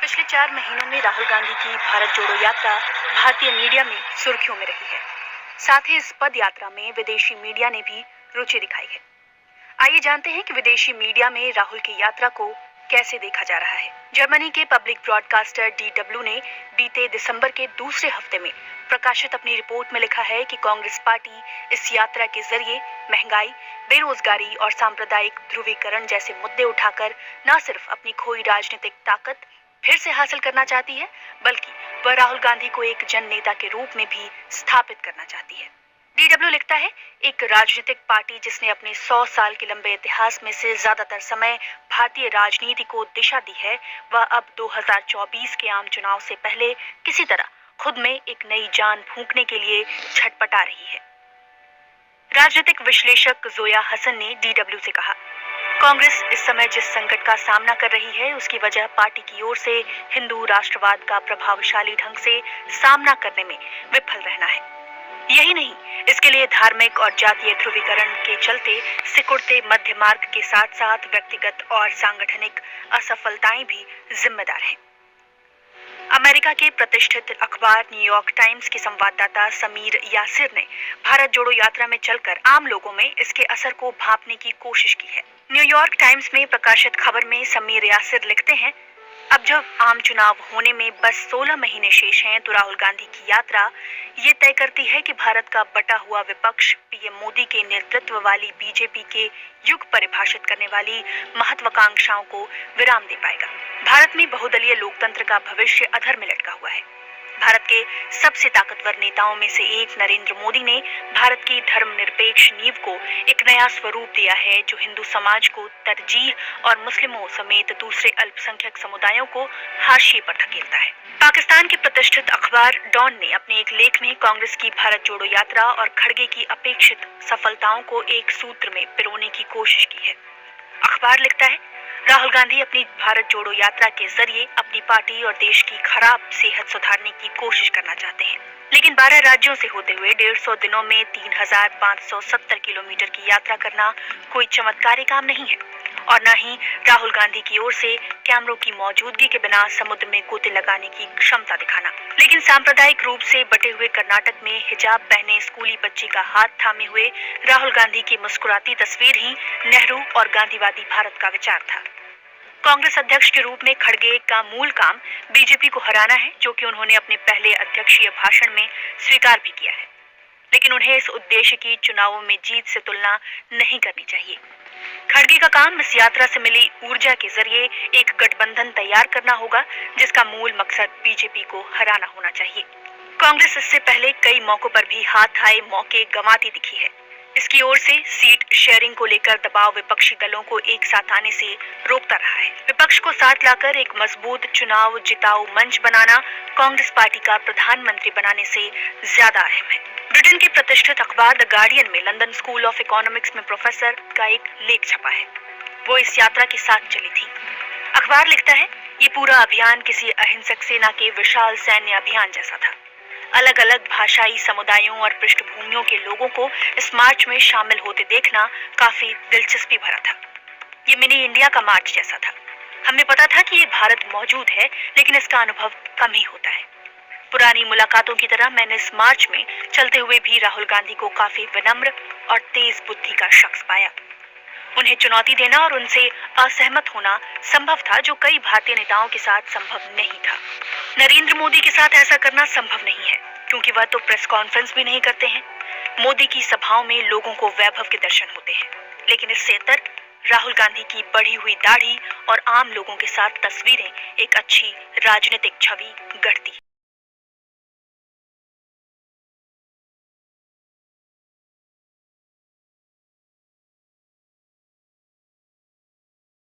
पिछले 4 महीनों में राहुल गांधी की भारत जोड़ो यात्रा भारतीय मीडिया में सुर्खियों में रही है। साथ ही इस पद यात्रा में विदेशी मीडिया ने भी रुचि दिखाई है। आइए जानते हैं कि विदेशी मीडिया में राहुल की यात्रा को कैसे देखा जा रहा है। जर्मनी के पब्लिक ब्रॉडकास्टर DW ने बीते दिसंबर के दूसरे हफ्ते में प्रकाशित अपनी रिपोर्ट में लिखा है कि कांग्रेस पार्टी इस यात्रा के जरिए महंगाई, बेरोजगारी और सांप्रदायिक ध्रुवीकरण जैसे मुद्दे उठाकर न सिर्फ अपनी खोई राजनीतिक ताकत फिर से हासिल करना चाहती है, बल्कि वह राहुल गांधी को एक जन नेता के रूप में भी स्थापित करना चाहती है। DW लिखता है, एक राजनीतिक पार्टी जिसने अपने 100 साल के लंबे इतिहास में से ज्यादातर समय भारतीय राजनीति को दिशा दी है, वह अब 2024 के आम चुनाव से पहले किसी तरह खुद में एक नई जान फूंकने के लिए छटपटा रही है। राजनीतिक विश्लेषक जोया हसन ने DW से कहा, कांग्रेस इस समय जिस संकट का सामना कर रही है उसकी वजह पार्टी की ओर से हिंदू राष्ट्रवाद का प्रभावशाली ढंग से सामना करने में विफल रहना है। यही नहीं, इसके लिए धार्मिक और जातीय ध्रुवीकरण के चलते सिकुड़ते मध्य मार्ग के साथ साथ व्यक्तिगत और सांगठनिक असफलताएं भी जिम्मेदार हैं। अमेरिका के प्रतिष्ठित अखबार न्यूयॉर्क टाइम्स के संवाददाता समीर यासिर ने भारत जोड़ो यात्रा में चलकर आम लोगों में इसके असर को भांपने की कोशिश की है। न्यूयॉर्क टाइम्स में प्रकाशित खबर में समीर यासिर लिखते हैं, अब जब आम चुनाव होने में बस 16 महीने शेष हैं तो राहुल गांधी की यात्रा ये तय करती है कि भारत का बटा हुआ विपक्ष PM मोदी के नेतृत्व वाली BJP के युग परिभाषित करने वाली महत्वाकांक्षाओं को विराम दे पाएगा। भारत में बहुदलीय लोकतंत्र का भविष्य अधर में लटका हुआ है। भारत के सबसे ताकतवर नेताओं में से एक नरेंद्र मोदी ने भारत की धर्मनिरपेक्ष नींव को एक नया स्वरूप दिया है, जो हिंदू समाज को तरजीह और मुस्लिमों समेत दूसरे अल्पसंख्यक समुदायों को हाशिए पर धकेलता है। पाकिस्तान के प्रतिष्ठित अखबार डॉन ने अपने एक लेख में कांग्रेस की भारत जोड़ो यात्रा और खड़गे की अपेक्षित सफलताओं को एक सूत्र में पिरोने की कोशिश की है। अखबार लिखता है, राहुल गांधी अपनी भारत जोड़ो यात्रा के जरिए अपनी पार्टी और देश की खराब सेहत सुधारने की कोशिश करना चाहते हैं, लेकिन 12 राज्यों से होते हुए 150 दिनों में 3570 किलोमीटर की यात्रा करना कोई चमत्कारी काम नहीं है और न ही राहुल गांधी की ओर से कैमरों की मौजूदगी के बिना समुद्र में गोते लगाने की क्षमता दिखाना। लेकिन सांप्रदायिक रूप से बटे हुए कर्नाटक में हिजाब पहने स्कूली बच्ची का हाथ थामे हुए राहुल गांधी की मुस्कुराती तस्वीर ही नेहरू और गांधीवादी भारत का विचार था। कांग्रेस अध्यक्ष के रूप में खड़गे का मूल काम BJP को हराना है, जो कि उन्होंने अपने पहले अध्यक्षीय भाषण में स्वीकार भी किया है, लेकिन उन्हें इस उद्देश्य की चुनावों में जीत से तुलना नहीं करनी चाहिए। खड़गे का काम इस यात्रा से मिली ऊर्जा के जरिए एक गठबंधन तैयार करना होगा, जिसका मूल मकसद BJP को हराना होना चाहिए। कांग्रेस इससे पहले कई मौकों पर भी हाथ आए मौके गंवाती दिखी है। इसकी ओर से सीट शेयरिंग को लेकर दबाव विपक्षी दलों को एक साथ आने से रोकता रहा है। विपक्ष को साथ लाकर एक मजबूत चुनाव जिताऊ मंच बनाना कांग्रेस पार्टी का प्रधानमंत्री बनाने से ज्यादा अहम है। ब्रिटेन के प्रतिष्ठित अखबार द गार्डियन में लंदन स्कूल ऑफ इकोनॉमिक्स में प्रोफेसर का एक लेख छपा है। वो इस यात्रा के साथ चली थी। अखबार लिखता है, ये पूरा अभियान किसी अहिंसक सेना के विशाल सैन्य अभियान जैसा था। अलग अलग भाषाई समुदायों और पृष्ठभूमियों के लोगों को इस मार्च में शामिल होते देखना काफी दिलचस्पी भरा था। ये मिनी इंडिया का मार्च जैसा था। हमें पता था कि ये भारत मौजूद है, लेकिन इसका अनुभव कम ही होता है। पुरानी मुलाकातों की तरह मैंने इस मार्च में चलते हुए भी राहुल गांधी को काफी विनम्र और तेज बुद्धि का शख्स पाया। उन्हें चुनौती देना और उनसे असहमत होना संभव था, जो कई भारतीय नेताओं के साथ संभव नहीं था। नरेंद्र मोदी के साथ ऐसा करना संभव नहीं है, क्योंकि वह तो प्रेस कॉन्फ्रेंस भी नहीं करते हैं। मोदी की सभाओं में लोगों को वैभव के दर्शन होते हैं, लेकिन इससे इतर राहुल गांधी की बढ़ी हुई दाढ़ी और आम लोगों के साथ तस्वीरें एक अच्छी राजनीतिक छवि गढ़ती